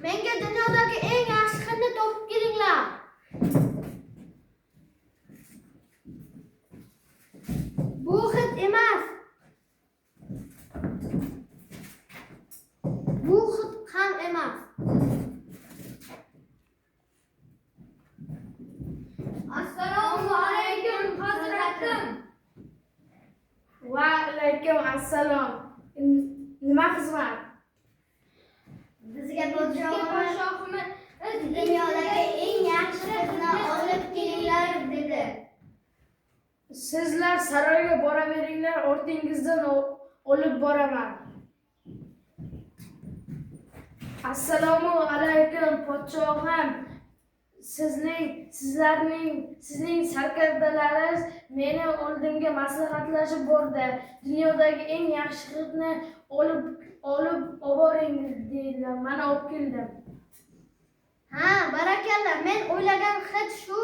Menga dunyodagi eng yaxshi hidni topib kelinglar. Bu hid emas. Bu hid ham emas. Assalomu alaykum hazratim. Va alaykum assalom. Nima xizmat? Bizga podshohimiz dunyodagi eng yaxshi hidni olib kelinglar dedi. Sizlar saroyga boraveringlar, ortingizdan olib boraman. Assalomu alaykum podshohim. Sizning sarkardalaringiz meni oldimga maslahatlashib bordi. Dunyodagi eng yaxshi hidni olib boring dedilar. Mana olib keldim. Ha, barakalla. Men o'ylagan hid shu.